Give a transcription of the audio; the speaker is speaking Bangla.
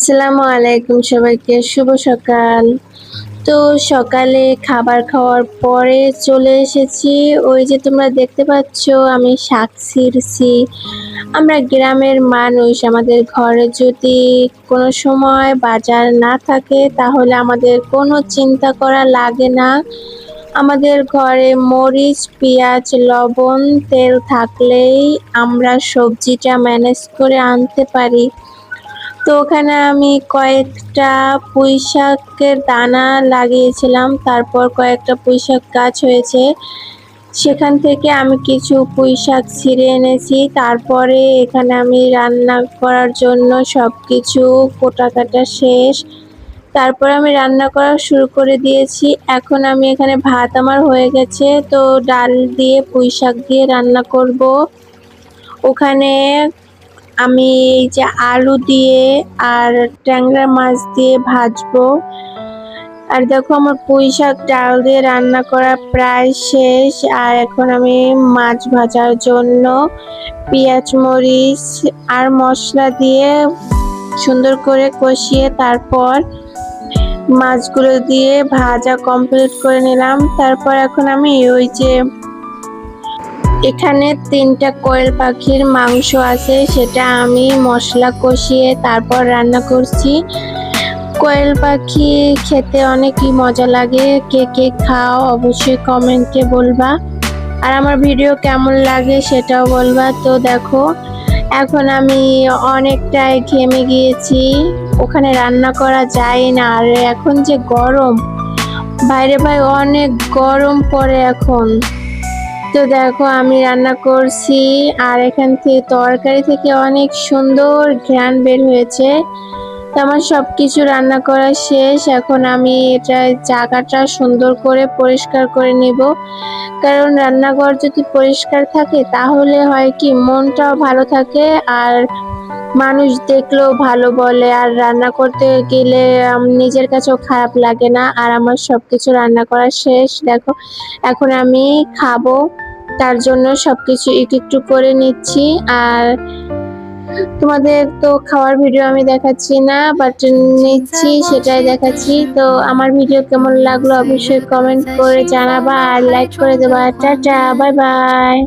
আসসালামু আলাইকুম সবাইকে, শুভ সকাল। তো সকালে খাবার খাওয়ার পরে চলে এসেছি। ওই যে তোমরা দেখতে পাচ্ছ আমি শাক ছিঁড়ছি। আমরা গ্রামের মানুষ, আমাদের ঘরে যদি কোনো সময় বাজার না থাকে তাহলে আমাদের কোনো চিন্তা করা লাগে না। আমাদের ঘরে মরিচ, পেঁয়াজ, লবণ, তেল থাকলেই আমরা সবজিটা ম্যানেজ করে আনতে পারি। তো ওখানে আমি কয়েকটা পুঁইশাকের দানা লাগিয়েছিলাম, তারপর কয়েকটা পুঁইশাক গাছ হয়েছে, সেখান থেকে আমি কিছু পুঁইশাক ছিঁড়ে এনেছি। তারপরে এখানে আমি রান্না করার জন্য সব কিছু কাটা শেষ। তারপর আমি রান্না করা শুরু করে দিয়েছি। এখন আমি এখানে ভাত আমার হয়ে গেছে, তো ডাল দিয়ে পুঁইশাক দিয়ে রান্না করব। ওখানে আমি এই যে আলু দিয়ে আর ট্যাংরা মাছ দিয়ে ভাজবো। আর দেখো আমার পুঁইশাক ডাল দিয়ে রান্না করা প্রায় শেষ। আর এখন আমি মাছ ভাজার জন্য পেঁয়াজ মরিচ আর মশলা দিয়ে সুন্দর করে কষিয়ে তারপর মাছগুলো দিয়ে ভাজা কমপ্লিট করে নিলাম। তারপর এখন আমি ওই যে এখানে 3টা কোয়েল পাখির মাংস আছে, সেটা আমি মশলা কষিয়ে তারপর রান্না করছি। কোয়েল পাখি খেতে অনেকই মজা লাগে। কে কে খাও অবশ্যই কমেন্টে বলবা, আর আমার ভিডিও কেমন লাগে সেটাও বলবা। তো দেখো এখন আমি অনেকটাই ঘেমে গিয়েছি, ওখানে রান্না করা যায় না। আর এখন যে গরম, বাইরে ভাই অনেক গরম পড়ে এখন। তো দেখো আমি রান্না করছি, আর এখান থেকে তরকারি থেকে অনেক সুন্দর ঘ্রাণ বের হয়েছে। তো আমার সবকিছু রান্না করা শেষ। এখন আমি এটা জায়গাটা সুন্দর করে পরিষ্কার করে নিব, কারণ রান্নাঘর যদি পরিষ্কার থাকে তাহলে হয় কি মনটাও ভালো থাকে, আর মানুষ দেখলেও ভালো বলে, আর রান্না করতে গেলে নিজের কাছেও খারাপ লাগে না। আর আমার সবকিছু রান্না করা শেষ। দেখো এখন আমি খাবো, তার জন্য সবকিছু একটু একটু করে নিচ্ছি। আর তোমাদের তো খাওয়ার ভিডিও আমি দেখাচ্ছি না, বাট নিচ্ছি সেটাই দেখাচ্ছি। তো আমার ভিডিও কেমন লাগলো অবশ্যই কমেন্ট করে জানাবা, আর লাইক করে দেবা। Tata, bye bye.